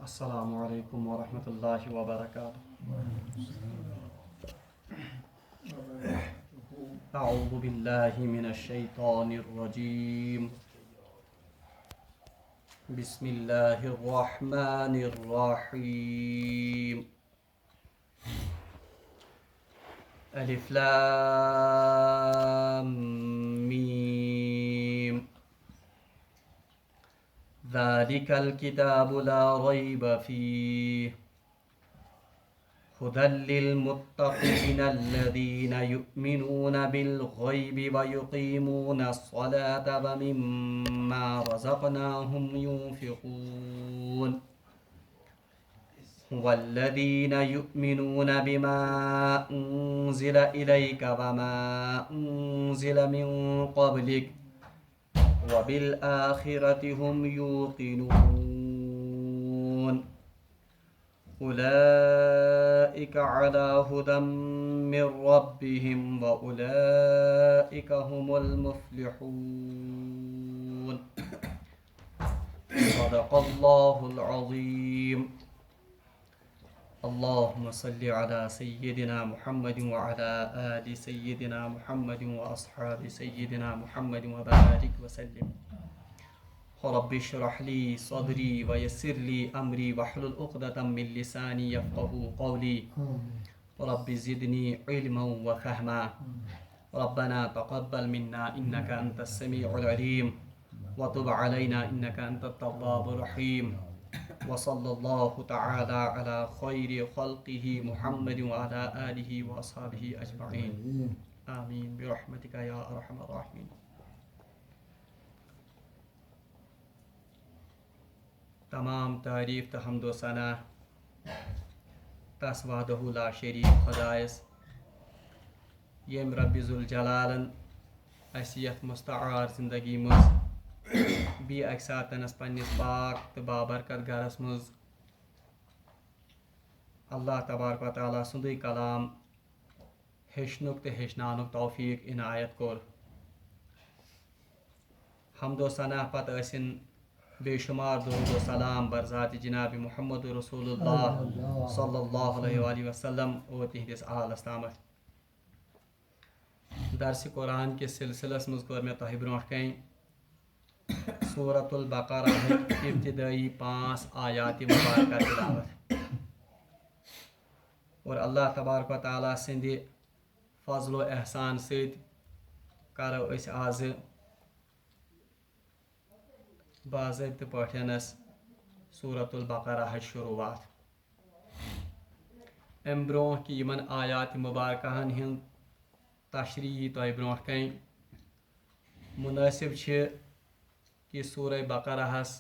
السلام علیکم ورحمۃ اللہ وبرکاتہ. اعوذ باللہ من الشیطان الرجیم. بسم اللہ الرحمن الرحیم. الف لام میم. ذلك الكتاب لا ريب فيه هدى للمتقين الذين يؤمنون بالغيب ويقيمون الصلاة ومما رزقناهم ينفقون والذين يؤمنون بما أنزل إليك وما أنزل من قبلك وبالآخرة هم يوقنون أولئك على هدى من ربهم وأولئك هم المفلحون. صدق الله العظيم. اللهم صل على سيدنا محمد وعلى آل سيدنا محمد وأصحاب سيدنا محمد وبارك وسلم. رب اشرح لي صدري ويسر لي أمري واحلل عقدة من لساني يفقهوا قولي. رب زدني علما وفهما. ربنا تقبل منا إنك أنت السميع العليم وتب علينا إنك أنت التواب الرحيم. وصلى الله تعالى على خير خلقه محمد وعلى آله وأصحابه أجمعين. آمين برحمتك يا أرحم الراحمين. تمام تعریف تو حمد و ثنا تس وحدہ لا شریک خدایس یم رب ذوالجلالن اس یتھ مستعار زندگی مز بی اکہ ساتنس پنس پاک تو بابرکت گھرس مز اللہ تبارک و تعالیٰ سندے کلام ہیچنک تو ہیچنانک توفیق عنایت کور. حمد و ثنا پتہ ٲسِن بے شمار درود و سلام برذات جناب محمد رسول اللہ صلی اللہ علیہ وآلہ وسلم اور تہندس آلس تامت. درس قرآن کے سلسلس مز کور میں تہ برونٹ کن سورۃ البقرہ ابتدائی 5 آیات مبارکہ تلاوت. اور اللہ تبارک و تعالیٰ سند فضل و احسان ست کرو اس آز باضابطہ پٲٹھٮ۪نس سورۃ البقرہ شروعات. امہ برونٛہہ کہ یمن آیات مبارکہن ہُنٛد تشریح تۄہہِ برونٛٹھ کَنۍ منٲسب چھِ کہ سورہ بقرہس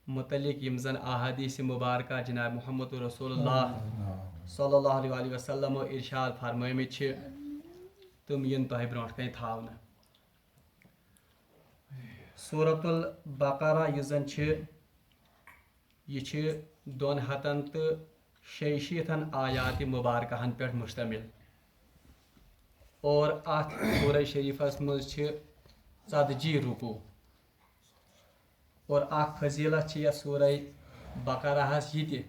متعلق یم زن احادیث مبارکہ جناب محمد رسول اللہ صلی اللہ علیہ وسلم ارشاد فرمٲمٕتۍ چھِ تم ین تۄہہِ برونٛٹھ کَنۍ تھاونہٕ. سورۃ البقرہ یُس زن چھِ یہ چھِ 266 آیات مبارکہن پٮ۪ٹھ مشتمل اور اتھ سورہ شریفس مز چھِ 40 رکوع. اور اخ فضیلت چھِ یتھ سورہ بقرہس یہ تہِ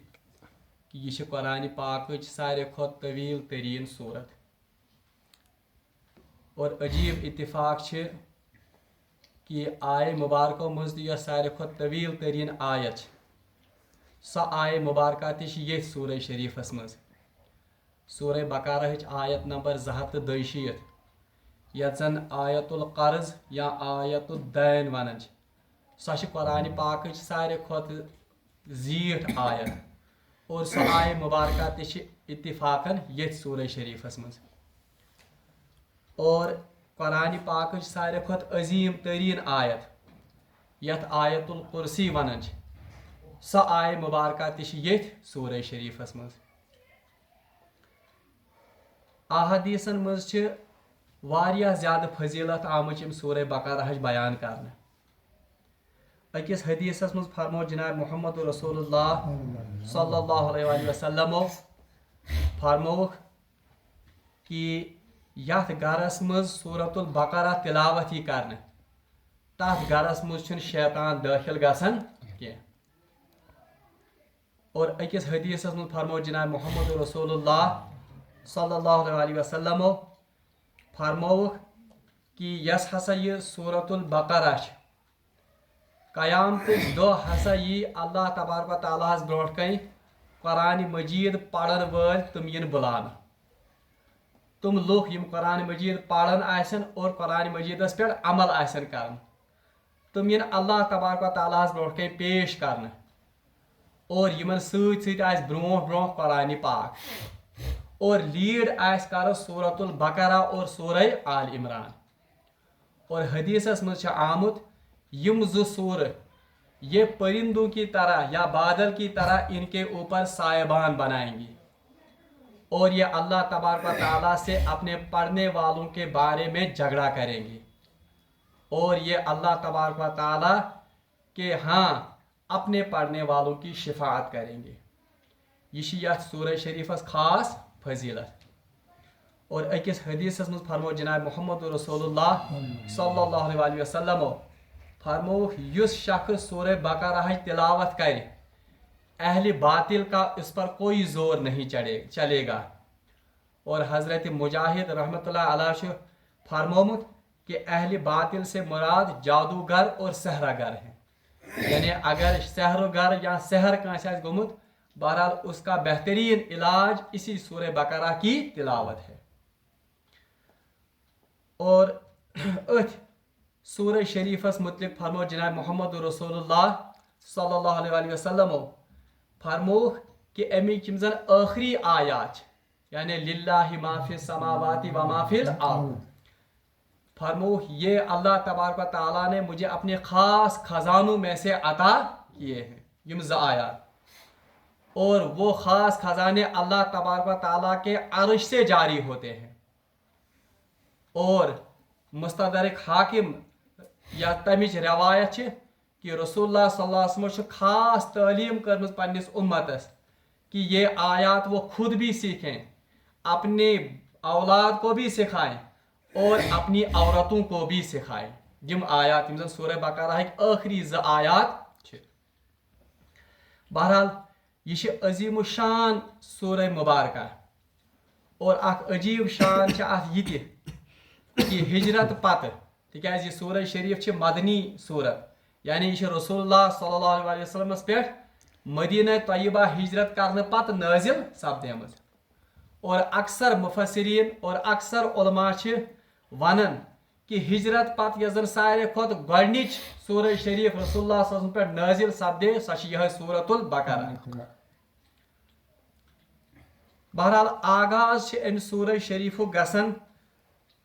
کہ یہ چھِ قرآن پاکٕچ ساروی کھۄتہٕ طویل تریٖن صورت. اور عجیب اتفاق چھِ کہ آیہ مبارکو مز تہِ یۄس ساروی کھۄتہٕ طویل تریٖن آیت چھِ سۄ آیہ مبارکہ تہِ چھِ ییٚتھۍ سورہ شریفس مز. سورہ بقرہٕچ آیت نمبر 262 یتھ زن آیت القرض یا آیت الدین ونان چھِ سۄ چھِ قرآن پاکٕچ ساروی کھۄتہٕ زیٖٹھ آیت. اور سۄ آیہ مبارکہ تہِ چھِ اتفاقن ییٚتھۍ سورہ شریفس مز. اور قرآن پاکٕچ ساروی کھۄتہٕ عظیٖم تریٖن آیت یتھ آیت الکرسی ونان چھِ سۄ آیہ مبارکہ تہِ چھِ ییٚتھۍ سورہ شریفس مز. احادیثن مز چھِ واریاہ زیادٕ فضیلت آمٕژ یم سورہ بقرہٕچ بیان کرنہٕ. أکِس حدیثس مز فرمو جناب محمد رسول اللہ صلی اللہ علیہ وسلم فرموک کہ یتھ گرس مز سورت البقرہ تلاوت ہی کرنے تر گرس مز شیطان داخل گژھان کی اور أکس حدیث من فرمو جناب محمد رسول اللہ صلی اللہ علیہ وسلم فرموک کہ یس ہسا یہ سورت البقرہ قیامت دہ ہسا یہ اللہ تبارک و تعالیٰ برونٹ کن قرآن مجید پڑھن ول تم ین بلان تم لوگ یم قرآن مجید پڑھن آسن اور قرآن مجیدس پہ عمل آسن کرن تم ین اللہ تبارک و تعالیٰ برونٹ کن پیش کرن اور یمن ست آس برونٹ برونٹ قرآن پاک اور لیڈ آس کر سورت البقرہ اور سورہ آل عمران اور حدیثس مز آمت یم زو سور یہ پرندوں کی طرح یا بادل کی طرح ان کے اوپر سائبان بنائیں گی اور یہ اللہ تبارک و تعالیٰ سے اپنے پڑھنے والوں کے بارے میں جھگڑا کریں گے اور یہ اللہ تبارک و تعالیٰ کے ہاں اپنے پڑھنے والوں کی شفاعت کریں گے یہ سورہ شریفس خاص فضیلت اور أکس حدیثس مز فرمو جناب محمد رسول اللہ صلی اللہ علیہ وسلم فرمو یس شخص سورہ بقرہ تلاوت کر اہل باطل کا اس پر کوئی زور نہیں چلے گا اور حضرت مجاہد رحمۃ اللہ علیہ فرمومت کہ اہل باطل سے مراد جادوگر اور سحرگر ہیں یعنی اگر سحرگر یا سحر کانس آسہِ گوٚمُت بہرحال اس کا بہترین علاج اسی سورہ بقرہ کی تلاوت ہے اور اتھ سورہ شریفس متعلق فرمو جناب محمد رسول اللہ صلی اللہ علیہ وسلم فرمو کہ امیک یم زن آخری آیات یعنی للہ ما فی السماوات و ما فی الارض فرمو یہ اللہ تبارک و تعالیٰ نے مجھے اپنے خاص خزانوں میں سے عطا کیے ہیں یم ز آیات اور وہ خاص خزانے اللہ تبارک و تعالیٰ کے عرش سے جاری ہوتے ہیں اور مستدرک حاکم یا تمچ روایت کہ رسول اللہ صلی اللہ علیہ وسلم خاص تعلیم کرمز پنس امتس کہ یہ آیات وہ خود بھی سیکھیں اپنے اولاد کو بھی سکھائیں اور اپنی عورتوں کو بھی سکھائیں یم آیات یم سورہ بقرہ آخری ز آیات بہرحال یہ عظیم الشان سورہ مبارکہ اور اخ عجیب شان یہ کہ ہجرت پتہ تکیاز یہ سورہ شریف مدنی صورت یعنی یہ رسول اللہ صلی اللہ علیہ وسلم پہ مدینہ طیبہ ہجرت کرنے پتہ نازل سپدیمت اور اکثر مفسرین اور اکثر علماء ونان کہ ہجرت پتہ یس زن سارے کھت گۄڈنِچ سورہ شریف رسول اللہ صلی اللہ علیہ وسلم پہ نازل سپدے سۄ یہ سورت البقرہ بہرحال آغاز ام سورہ شریف گژھان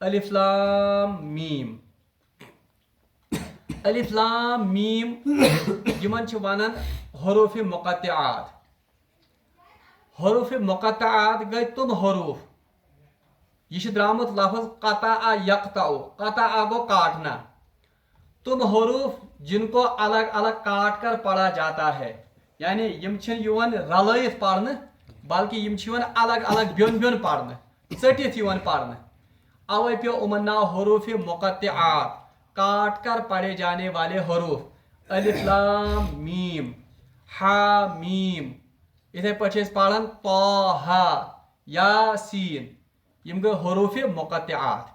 الف لام میم الف لام میم یمن ونان حروف مقطعات حروف مقطعات گئی تم حروف یہ درامت لفظ قطع یقطع قطع گو کاٹنا تم حروف جن کو الگ الگ کاٹ کر پڑھا جاتا ہے یعنی یم یوان رلائت پڑھنے بلکہ یم یوان الگ الگ بیون بیون پڑھنے ژٹِتھ یوان پڑھنے اوے پیو امن ناو حروف مقطعات کاٹ کر پڑھے جانے والے حروف الف لام میم ہا میم اتھے پہ پڑھان طہ یاسین یم گئی حروف مقطعات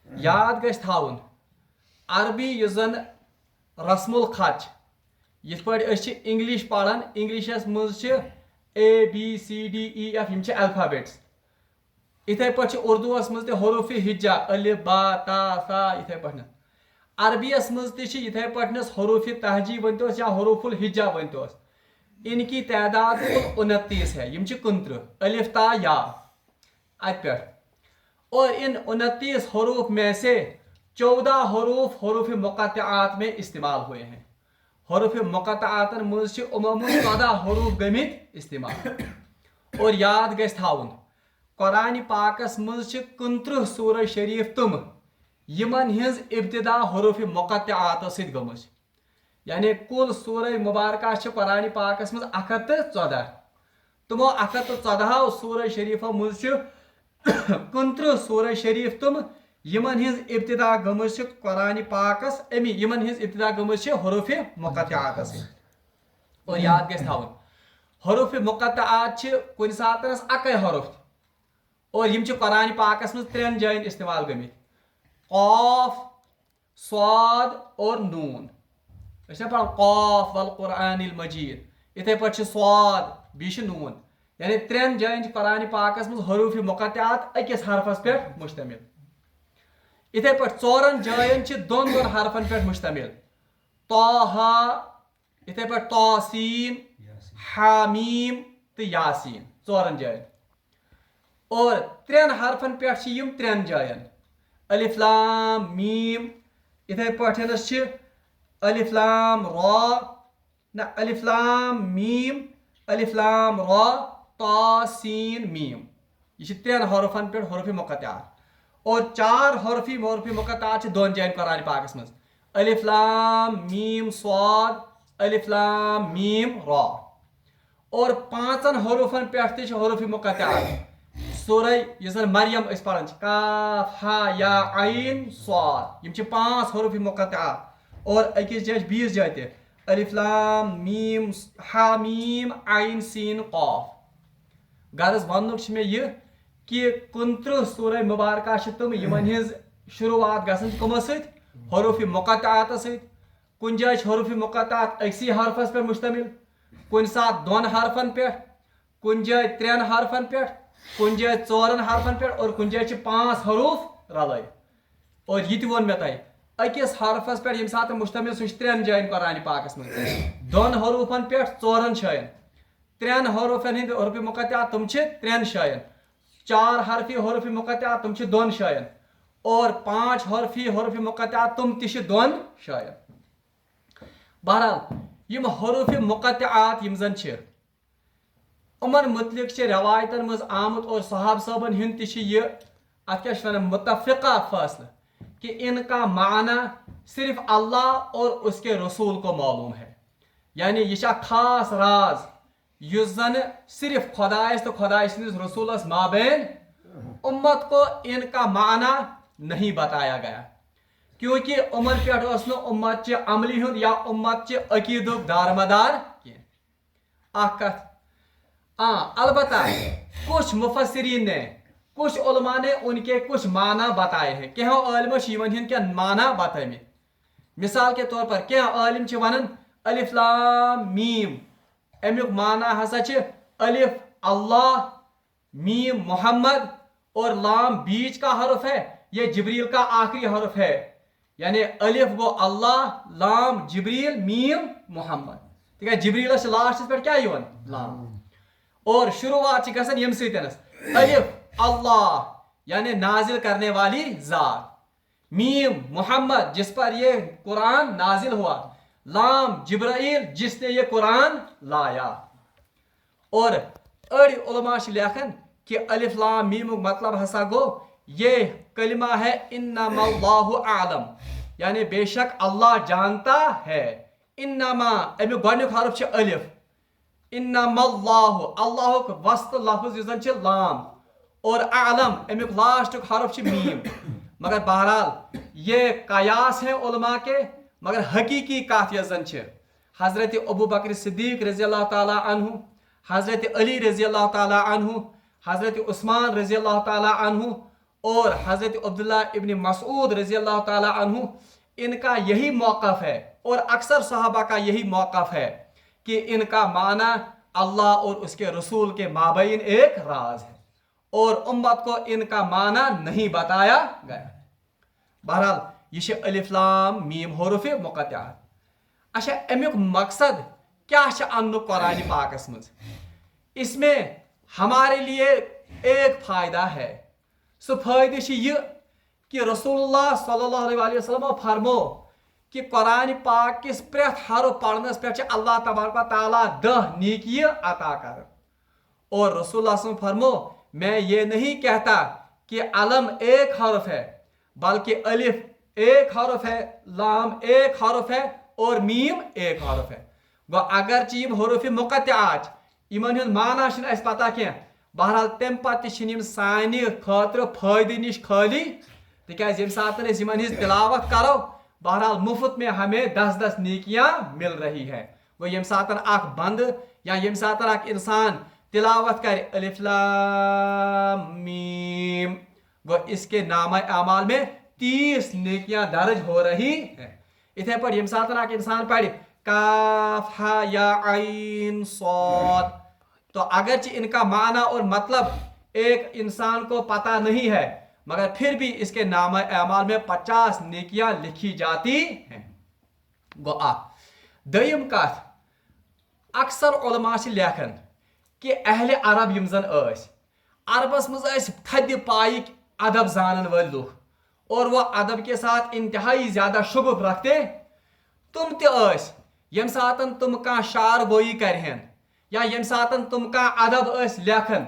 یاد گژھِ تھاون عربی یُس زن رسم الخط یِتھ پٲٹھۍ أسۍ چھِ انگلش پران انگلشس منٛز چھِ ABCDEF یم چھِ الفابیٹس اتھے پٲٹھۍ چھِ اردوس منٛز تہِ حروف ہجا الف با تا سا اتھے پٲٹھۍ عربیس منٛز تہِ چھِ اتھے پٲٹھۍ حروف تہجی ؤنۍتوس یا حروف الہجا ؤنۍتوس ان کی تعداد 29 ہے یم چھِ 29 الف تا یا ات پہ اور ان 29 حروف میں سے 14 حروف حروف مقطعات میں استعمال ہوئے ہیں حروف مقطعات مز عموماً 14 حروف گمت استعمال اور یاد گژھِ تھاون قرآن پاکس مز 29 سورہ شریف تم یمن ہز ابتدا حروف مقطعات ست گمز یعنی کل سورہ مبارکہ قرآن پاکس مز 114 تمو 114 سورہ شریفو مز کنترہ سورہ شریف تم یمن ہز ابتدا گمز قرآن پاکس یمن ہز ابتدا گمز حروف مقطعات اور یاد گژھِ تھاوُن حروف مقطعات کُنہِ ساتنس اکے حرف اور یم قرآن پاکس مز ترین جائن استعمال گمت قاف صاد اور نون پڑھان قاف والقرآن المجید اتھے پٲٹھۍ صاد بیٚیہِ نون یعنی ترین جائن قرآن پاکس مز حروف مقطعات أکِس حرفس پہ مشتمل اتھے پٲٹھۍ ژورن جائن دون دون حرفن پہ مشتمل طه اتھے پٲٹھۍ طاسین حامیم تو یاسین ژورن جائن اور ترین حرفن پہ یم ترین جائن الف لام میم اتھے پٲٹھۍ الف لام را نہ الف لام میم الف لام را تا سین میم یہ ترین حرفن پہ حروف مقطعات اور چار حروف مقطعات دون جائن قرآن پاکس مز الف لام میم صاد الف لام میم را اور پانچن حروفن پہ حروف مقطعات سورہ یس مریم اس پڑھان کاف ہا یا عین صاد یم پانچ حروف مقطعات اور اکس جائے بیس جائے تہ الف لام میم ہا میم عین سین قاف غرض ونک میں یہ کہ کنترہ سورہ مبارکہ تم یمن ہز شروعات گژھان کمو ست حروف مقطعات ست کن جائے حروف مقطعات اکسی حرفس پہ مشتمل کن سات دون حرفن پہ کن جائے ترین حرفن پہ کن جائے ژورن حرفن پہ اور کن جائے پانچ حروف رلے اور یہ تہ وون مے تۄہہِ اکس حرفس پہ یم سات مشتمل سہ ترین جائن قرآن پاکس مز دون حروفن پہ ژورن جائن ترین حروفن ہند حروف مقطعات تم ترین جائن چار حرفی حروف مقطعات تم دون جائن اور پانچ حرفی حروف مقطعات تم تہ دون جائن بہرحال یم حروف مقطعات یم زن امن متعلق روایتن مز آمت اور صحابہ صاحبن ہند تہ یہ ات کیا ونان متفقہ فاصلہ کہ ان کا معنی صرف اللہ اور اس کے رسول کو معلوم ہے یعنی یہ خاص راز یس زن صرف خدائس تو خدائے سندس رسولس مابین امت کو ان کا معنی نہیں بتایا گیا کیونکہ امن پہ امت چہ عملی ہند یا امت چہ عقید دارمدار کی البتہ کچھ مفسرین نے کچھ علماء نے ان کے کچھ معنی بتائے ہیں کہ عالمو ہند کیا معنی بتائے مثال کے طور پر کیا عالم ونان الف لام میم امیک معنی ہسا الف اللہ میم محمد اور لام بیچ کا حرف ہے یہ جبریل کا آخری حرف ہے یعنی الف گو اللہ لام جبریل میم محمد ٹھیک ہے جبریلس لاسٹس پہ کیا لام اور شروعات گژھان یم سیتنس الف اللہ یعنی نازل کرنے والی ذات میم محمد جس پر یہ قرآن نازل ہوا لام جبرائیل جس نے یہ قرآن لایا اور اڑ علماء لیکھن کہ الف لام میم مطلب ہسا گو یہ کلمہ ہے انما اللہ عالم یعنی بے شک اللہ جانتا ہے انما امیک گۄڈنیُک حرف الف انما اللہ اللہ وسط لفظ یس لام اور عالم امیک لاسٹک حرف میم مگر بہرحال یہ قیاس ہیں علماء کے مگر حقیقی کات یس زن حضرت ابو بکر صدیق رضی اللہ تعالیٰ عنہ حضرت علی رضی اللہ تعالیٰ عنہ حضرت عثمان رضی اللہ تعالیٰ عنہ اور حضرت عبداللہ ابن مسعود رضی اللہ تعالیٰ عنہ ان کا یہی موقف ہے اور اکثر صحابہ کا یہی موقف ہے کہ ان کا معنی اللہ اور اس کے رسول کے مابین ایک راز ہے اور امت کو ان کا معنی نہیں بتایا گیا بہرحال یہ الف لام میم حروف مقطعات اچھا امیک مقصد کیا ان قرآن پاکس مز اس میں ہمارے لیے ایک فائدہ ہے سو فائدہ یہ کہ رسول اللہ صلی اللہ علیہ وسلم فرمو کہ قرآن پاک کس پریت حرف پڑھنس پہ اللہ تبارک و تعالیٰ 10 نیکی عطا کر اور رسول اللہ صلی اللہ علیہ وسلم فرمو میں یہ نہیں کہتا کہ علم ایک حرف ہے بلکہ الف ایک حرف ہے لام ایک حرف ہے اور میم ایک حرف ہے گو اگرچہ یم حروف مقطعات یمن ہند معنی اس پتہ کی بہرحال تم پتہ چھن سانہ خاطر فائدہ نش خالی تکیاز یم ساتن اس یمن ہز تلاوت کرو بہرحال مفت میں ہمیں 10 نیکیاں مل رہی ہے. وہ یم ساتن اخ بند یا یم ساتن اخ انسان تلاوت کر الف لام میم وہ اس کے نامہ اعمال میں 30 نیکیاں درج ہو رہی ہیں. اتھے پر یم ساتن اخ انسان پڑھ کاف ہا یا عین صاد تو اگرچہ ان کا معنی اور مطلب ایک انسان کو پتہ نہیں ہے مگر پھر بھی اس کے نامہ اعمال میں 50 نیکیاں لکھی جاتی ہیں. گو دویم کت اکثر علماء سے لیکھن کہ اہل عرب یم زن عربس مز تھد پائک ادب زانن ول لوگ اور وہ ادب کے ساتھ انتہائی زیادہ شغف رکھتے تم تس یم ساتن تم کان شعر گوئی کرہن یا یم ساتن تم کان ادب لیکھن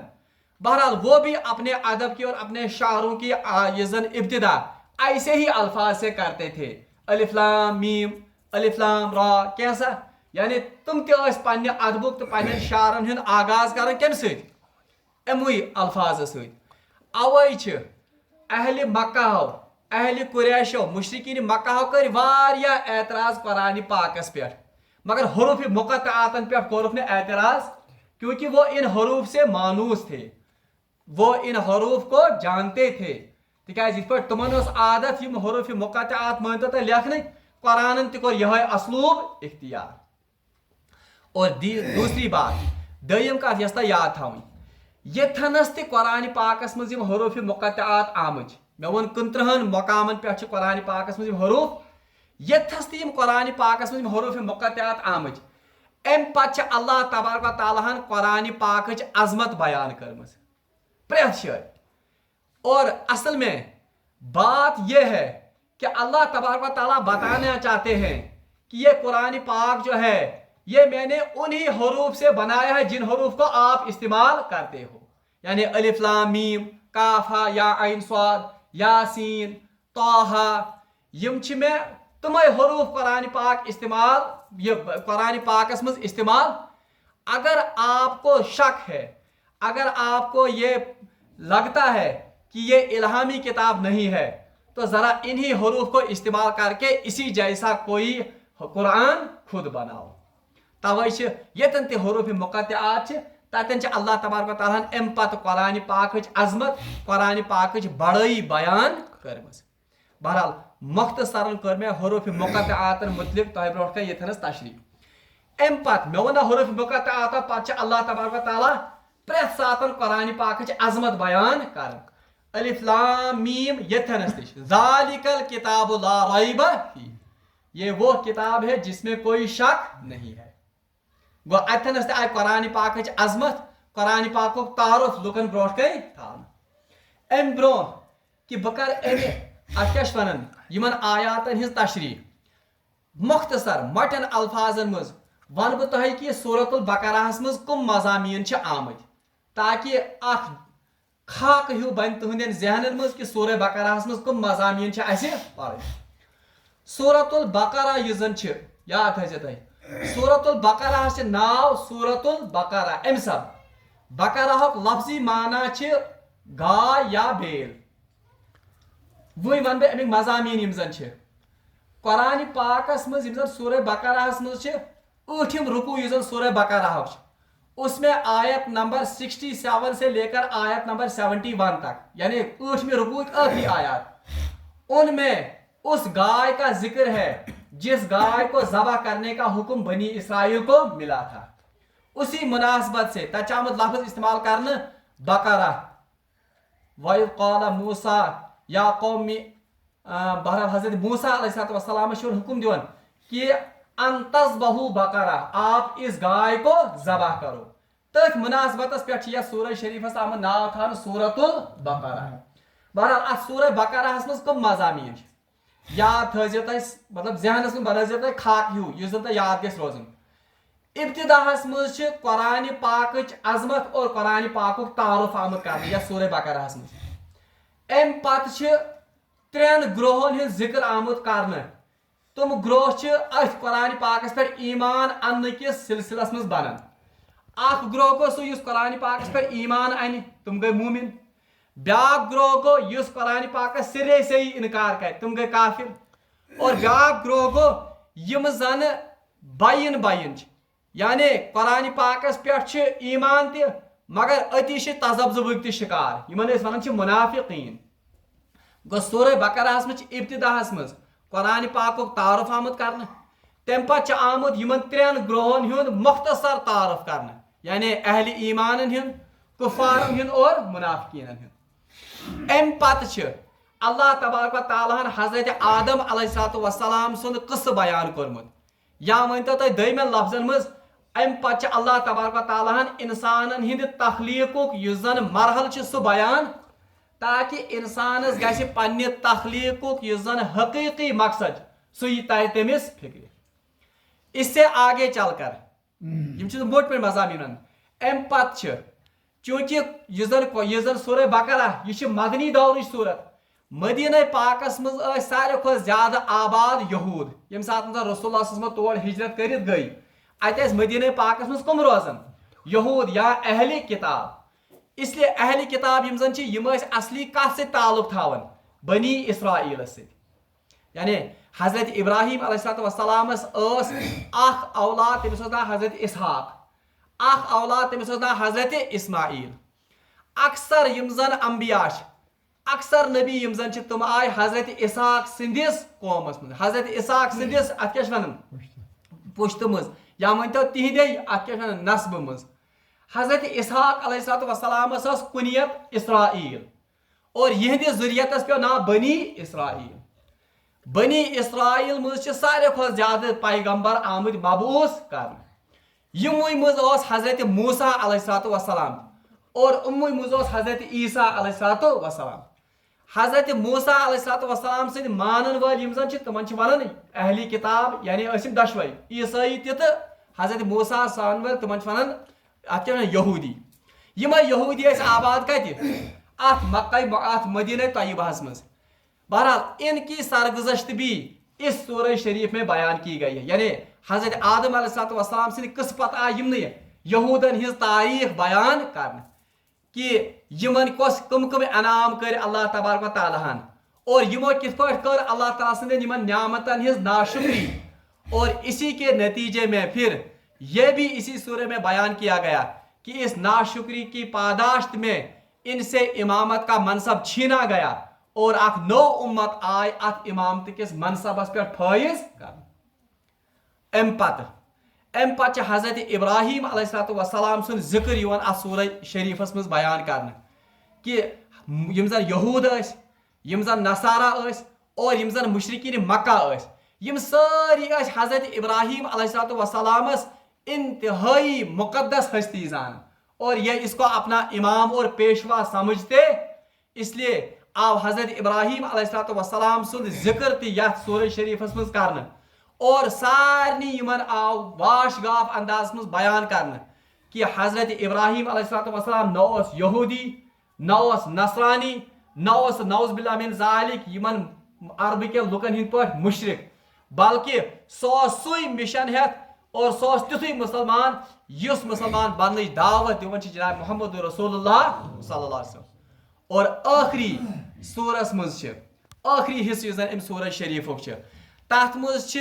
بہرحال وہ بھی اپنے ادب کی اور اپنے شعروں کی ابتدا ایسے ہی الفاظ سے کرتے تھے الف لام میم الف لام را کیسا یعنی تم تس پنہ ادبک تو پنہ شعرن ہند آغاز کرن کم ست اموی الفاظ ست اوے اہل مکہ اہل قریشو مشرکین مکہ کر واریاہ اعتراض قرآن پاکس پہ مگر حروف مقطعاتن پہ کورک نے اعتراض کیونکہ وہ ان حروف سے مانوس تھے وہ ان حروف کو جانتے تھے تکیاز یہ تمن عادت یم حروف مقطعات مانتے تھے لکھنے قرآن تہ کور یہ اسلوب اختیار. اور دوسری بات دویم کت یس یاد تھویں یتھنس تہ قرآن پاکس مز یم حروف مقطعات آمج میں ون 15 مقامن پہ قرآن پاکس مز حروف یتھس تہ یم قرآن پاکس مز حروف مقطعات آمج ام پتہ اللہ تبارک و تعالیٰ ہن قرآن پاکچ عظمت بیان کرمز پریت جائے. اور اصل میں بات یہ ہے کہ اللہ تبارک و تعالیٰ بتانا چاہتے ہیں کہ یہ قرآن پاک جو ہے یہ میں نے انہی حروف سے بنایا ہے جن حروف کو آپ استعمال کرتے ہو یعنی الف لام میم کاف ہا یا عین صاد یاسین طٰہٰ یم چھ میں تمے حروف قرآن پاک استعمال یہ قرآن پاکس مز استعمال. اگر آپ کو شک ہے اگر آپ کو یہ لگتا ہے کہ یہ الہامی کتاب نہیں ہے تو ذرا انہی حروف کو استعمال کر کے اسی جیسا کوئی قرآن خود بناؤ. توے یتن تہ حروف مقطعات تتن اللہ تبارک و تعالیٰ ام پتہ قرآن پاکچ عظمت قرآن پاکچ بڑائی بیان کرمز. بہرحال مختصراً کر میں حروف مقطعات متعلق تہ برونٹ کن یتنس تشریح ام پتہ میں ونہ حروف مقطعات پتہ اللہ تبارک و تعالیٰ پریت ساتن قرآن پاکچ عظمت بیان کر. الف لام میم یتنس تش ذالک الکتاب لا ریب فیہ یہ وہ کتاب ہے جس میں کوئی شک نہیں ہے. گو اتنس تہ آئی قرآن پاکچ عظمت قرآن پاک تعارف لکن برونٹ کن تھان. ام برون کہ بکر امہ ات کیا ونان یمن آیاتن ہز تشریح مختصر مٹن الفاظن مز ون بہ تہ کہ سورۃ البقرہس مز کم مضامین چھ آمت تاکہ اخ خاک ہیو بن تہندین ذہنن مز کہ سورہ بقرہس مز کم مضامین چھ اسہ پڑھن. سورۃ البقرہ یہ زن چھ یاد تھٲیزیو تُہۍ سورۃ البقرہ چھ ناو سورۃ البقرہ ام سب بقرہ لفظی معنی چھ گائے یا بیل. وی ون بہ امیک مضامین یم زن چھ قرآن پاکس مز یم زن سورہ بقرہس مز چھ 8م رکوع یہ زن سورہ بقرہ اس میں آیت نمبر 67 سے لے کر آیت نمبر 71 تک یعنی 8ویں رکوع آخری آیات ان میں اس گائے کا ذکر ہے جس گائے کو ذبح کرنے کا حکم بنی اسرائیل کو ملا تھا. اسی مناسبت سے تچامت لفظ استعمال کرنا بقرہ وَإِذْ قَالَ مُوسَىٰ یا قومی بہرحال حضرت موسیٰ علیہ السلام شور حکم دیون کہ ان تذبحوا بقرہ آپ اس گائے کو ذبح کرو. تک مناسبت پہ یہ سورہ شریفس آمد ناو تھان سورۃ البقرہ. بہرحال ات سورہ بقرہ مز کم مضامین یاد تھٲیزیو تُہۍ مطلب ذہنس منٛز بنٲیزیو تُہۍ خاک ہیوٗ یُس زن تۄہہِ یاد گژھِ روزُن. ابتداہس منٛز چھِ قرآن پاکٕچ عظمت اور قرآن پاکُک تعارف آمُت کرنہٕ یتھ سورہ بقرہس منٛز. امہِ پتہٕ چھِ 3 گروہن ہُنٛد ذکر آمُت کرنہٕ. تِم گروہ چھِ أتھۍ قرآن پاکس پٮ۪ٹھ ایمان اننہٕ کِس سلسلس منٛز بنان. اخ گروہ گو سو یس قرآن پاکس پر ایمان ان تم گئی مومن بیاکھ گروہ گو یس قرآن پاکس سرے سے ہی انکار کر تم گئی کافر اور بیاکھ گروہ گو یم زن بین یعنی قرآن پاکس پہ ایمان تہ مگر اتی تذبذبک تہ شکار یمن ونان منافقین گو سورہ بقرہ مجھ ابتداہس مز قرآن پاک تعارف آمد کرنے تم پتہ آمد یمن ترین گروہن ہند مختصر تعارف کرنے یعنی اہل ایمان ہند کفارن ہند اور منافقین ہند ام پتہ اللہ تبارک و تعالیٰ حضرت آدم علیہ السلام سند قصہ بیان کورمت یا ورنتو تھی دمین لفظن مز ام پتہ اللہ تبارک و تعالیٰ انسانن ہند تخلیقک اس زن مرحل سہ بیان تاکہ انسانس گژھِ پننہِ تخلیقک اس زن حقیقی مقصد سہ یہ تر تمس فکر اس سے آگے چل کر موٹ پہ مضامین ام پتہ چونکہ یہ زن سورہ بقرہ یہ مدنی دورچ صورت مدینہ پاکس مز ساروی کھۄتہٕ زیادہ آباد یہود یم سات رسول اللہ صلی اللہ علیہ وسلم تور ہجرت کرت گئی ات مدینہ پاکس مز کم روزان یہود یا اہل کتاب اس لیے اہل کتاب یم زن یم اصلی کت سے تعلق تھاون بنی اسرائیل ست یعنی حضرت ابراہیم علیہ السلام اخ اولاد تمس ناو حضرت اسحاق اخ اولاد تمس ناو حضرت اسماعیل اکثر یم زن انبیاء اکثر نبی یم زن تم آئے حضرت اسحاق سندس قومس من حضرت اسحاق سندس ات کیا ونان پشت مز یا ورنتو تہندے ات کیا ونان نسب مز حضرت اسحاق علیہ السلام کنیت اسرائیل اور یہندس ذریعتس پہ ناو بنی اسرائیل بنی اسرائیل مز ساروی کھۄتہٕ زیادہ پیغمبر آمد مبعوث کرنے یموے مز حضرت موسیٰ علیہ السلام اور اموے مز حضرت عیسیٰ علیہ السلام حضرت موسیٰ علیہ السلام سن مانن ول یم زن تمن ونان اہلی کتاب یعنی دشوے عیسائی تہ حضرت موسیٰ سان ول تمن ونان ات کیا یہودی یم یہودی آباد کت ات مکہ ات مدینہ طیبہ مز بہرحال ان کی سرگزشت بھی اس سورہ شریف میں بیان کی گئی ہے یعنی حضرت آدم علیہ السلام سند قسمت آئی یم یہودن ہز تاریخ بیان کرنے کہ یمن کم انعام کر اللہ تبارک و تعالیٰ اور یمو کت پہ کر اللہ تعالیٰ سندین یمن نعمتن ہز ناشکری اور اسی کے نتیجے میں پھر یہ بھی اسی سورہ میں بیان کیا گیا کہ اس ناشکری کی پاداشت میں ان سے امامت کا منصب چھینا گیا اور اخ نو امت آئی ات امامت کس منصبس پہ فائز کر ام پتہ حضرت ابراہیم علیہ السلام سن ذکر یوان ات سورہ شریفس مز بیان کرنے کہ یم زن یہود یم زن نصارہ اور یم زن مشرکین مکہ یم ساری حضرت ابراہیم علیہ السلام انتہائی مقدس ہستی زان اور یہ اس کو اپنا امام اور پیشوا سمجھتے اس لیے آو حضرت ابراہیم علیہ السلام سن ذکر تہ یت سورہ شریفس مز کرنے اور سارنی یمن آو واش گاف انداز مز بیان کرنے کہ حضرت ابراہیم علیہ السلام نہ یہودی نہ نصرانی نہ نعوذ باللہ من ذالک یمن عرب کے لکن ہند پہ مشرک بلکہ سوی مشن ہیت اور تیتھے مسلمان اس مسلمان بننے دعوت دان جناب محمد رسول اللہ صلی اللہ علیہ وسلم اور آخری سورس مز آخری حصہ زن ام سورہ شریفک تات مز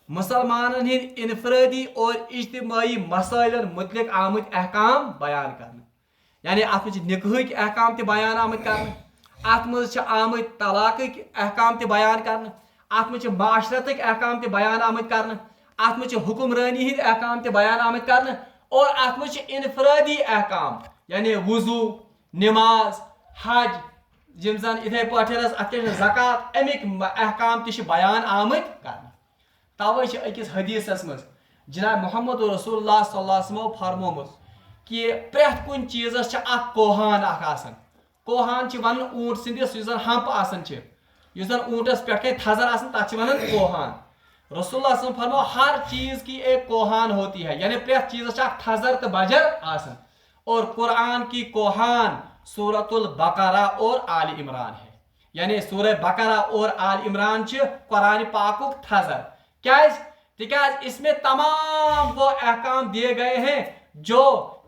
مسلمانن ہند انفرادی اور اجتماعی مسائل متعلق آمت احکام بیان کرنے یعنی ات مجھ نکاح احکام تہ بیان آمت کرنے ات مجھ آمت طلاق احکام تہ بیان کرنے ات مجھ معاشرت احکام تہ بیان آمت کرنے ات مجھ حکمرانی ہند احکام تہ بیان آمت کرنے اور ات مجھ انفرادی احکام یعنی وضو نماز حج یم زن اتھے پاٹھنس ات زکات امیک احکام تہ بیان آمت کرنے توے اکس حدیثس مز جناب محمد رسول اللہ صلی اللہ علیہ وسلم فرمومت کہ پریت کن چیزس اخ کوہان آسان کوہان ون اونٹ سندس زن ہمپ آسان زن اونٹس پہ تھزر آسان تک ونان کوہان رسول اللہ صلی اللہ علیہ وسلم فرمو ہر چیز کی ایک کوہان ہوتی ہے یعنی پریت چیزس تھزر تو بجر آسان اور قرآن کی کوہان سورۃ البقرہ اور آل عمران ہے یعنی سورہ بقرہ اور آل عمران قرآن پاکک تھزر تکیاز اس میں تمام وہ احکام دیے گئے ہیں جو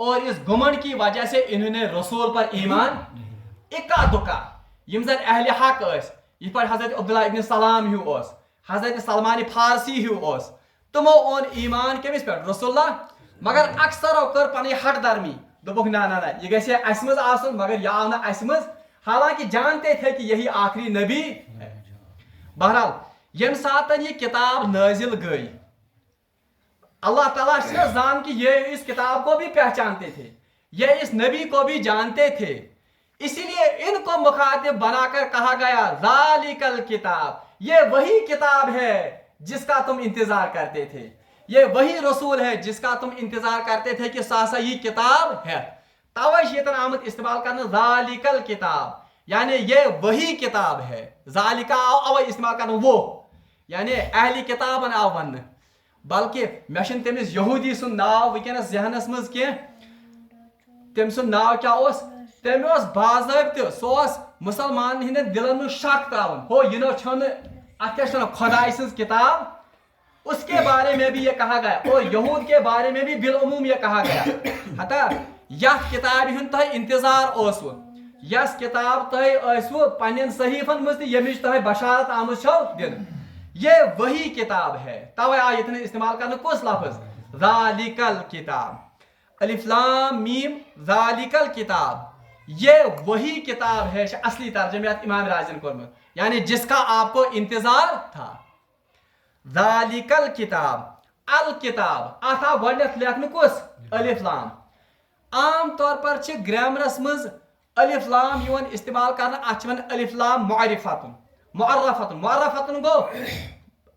اور اس گمنڈ کی وجہ سے انہوں نے رسول پر ایمان اکا دکا یم زن اہل حق اس یہ پر حضرت عبداللہ ابن سلام ہیو اس حضرت سلمان فارسی ہیو اس تمو اون ایمان کمس پہ رسول اللہ مگر اکثرو کر پنی ہٹ درمی دوپک نا نا نا یہ گژھِ اسہِ منٛز آسُن مگر یہ آو نہٕ اسہِ منٛز حالانکہ جانتے تھے کہ یہی آخری نبی ہے بہرحال یم ساتن یہ کتاب نازل گئی اللہ تعالیٰ سے جان کہ یہ اس کتاب کو بھی پہچانتے تھے یہ اس نبی کو بھی جانتے تھے اسی لیے ان کو مخاطب بنا کر کہا گیا ذالک الکتاب یہ وہی کتاب ہے جس کا تم انتظار کرتے تھے یہ وہی رسول ہے جس کا تم انتظار کرتے تھے کہ ساسا یہ کتاب ہے توے شیطان آمد استعمال کرنا ذالک الکتاب یعنی یہ وہی کتاب ہے ذالکا او استعمال کرنا وہ یعنی اہلی کتاب آو ون بلکہ مشن تمس یہودی سن ناو ونکس ذہنس مز کی تم سن ناو کیا اس تم اس باضابطہ سوس مسلمان ہند دلن میں شک تراون ہو یہ چھن ات کیا خدائے سن کتاب اس کے بارے میں بھی یہ کہا گیا اور یہود کے بارے میں بھی بالعموم یہ کہا گیا حتا یت کتاب ہند تہ انتظار اوسو یس کتاب تہ ٲسوٕ پنن صحیفن مز یمچ تہ بشارت آمد چھو دن یہ وہی کتاب ہے توے آ یتن استعمال کرنا کس لفظ ذالک الکتاب الف لام میم ذالک الکتاب یہ وہی کتاب ہے اصلی ترجمہ امام رازی نے کورمت یعنی جس کا آپ کو انتظار تھا ذالک الکتاب الکتاب آتا گۄڈنیٚتھ لیکھنہٕ کُس الف لام عام طور پر چھ گرامرس مز الف لام یوان استعمال کرنا اتھ ون الف لام معرفتن معرفتن گو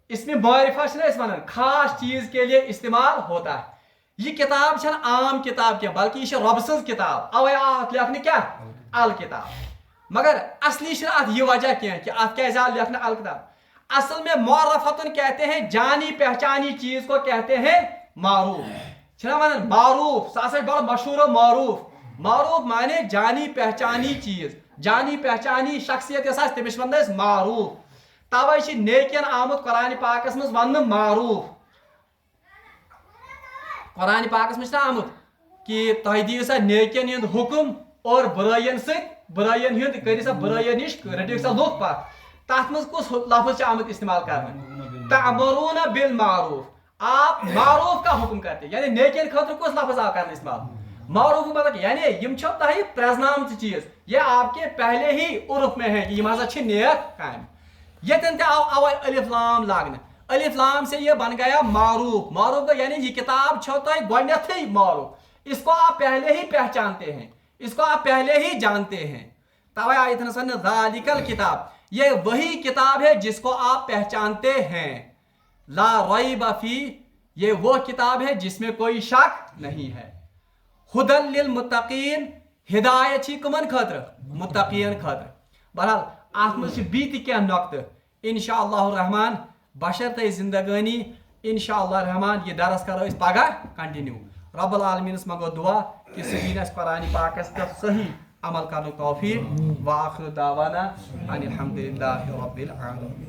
اس میں معرفہ چھنا ونان خاص چیز کے لیے استعمال ہوتا ہے یہ کتاب چھن عام کتاب کی بلکہ یہ رب سز کتاب اوے ات لیکھنے کیا الکتاب مگر اصلی چھن ات یہ وجہ کیا کہ ات کیازِ آو لیکھنے الکتاب اصل میں معرفتن کہتے ہیں جانی پہچانی چیز کو کہتے ہیں معروف چھنا ونان معروف سا بڑا مشہور و معروف معنی جانی پہچانی چیز جانی پہچانی شخصیت یس تمس ون معروف توے نیکین آمد قرآن پاکس مز ون معروف قرآن پاکس مز آمد کہ تہ دیو سا نیکین ہند حکم اور برائین برائین ہند کرو سا برائین نش رٹو سا لوک پاک تر مز کس لفظ آمد استعمال کرنا تعمرون بالمعروف آپ معروف کا حکم کرتے یعنی نیکین خاطر کس لفظ آ کرنا استعمال معروف مطلب یعنی یم چھو تہ پرزنام چیز یہ آپ کے پہلے ہی عرف میں ہے کہ یم ہسا چھ نیک کام یتن تہ آو الف لام لاگنے الف لام سے یہ بن گیا معروف یعنی یہ کتاب چھو تہ گۄڈنیٚتھٕے معروف اس کو آپ پہلے ہی پہچانتے ہیں اس کو آپ پہلے ہی جانتے ہیں توے آیتن سن ذالک الکتاب یہ وہی کتاب ہے جس کو آپ پہچانتے ہیں لا ریب فی یہ وہ کتاب ہے جس میں کوئی شک نہیں ہے ہدی للمتقین ہدایت چھ کمن خاطر متقین خاطر بہرحال ات مز بیت کیا نقطہ انشاءاللہ الرحمن بشرط زندگانی انشاءاللہ الرحمن یہ درس کرو اس پگہ کنٹینیو رب العالمین منگو دعا کہ سبین اس قرآن پاکس پر صحیح عمل کرنے توفیق وآخر دعوانا ان الحمدللہ رب العالمین.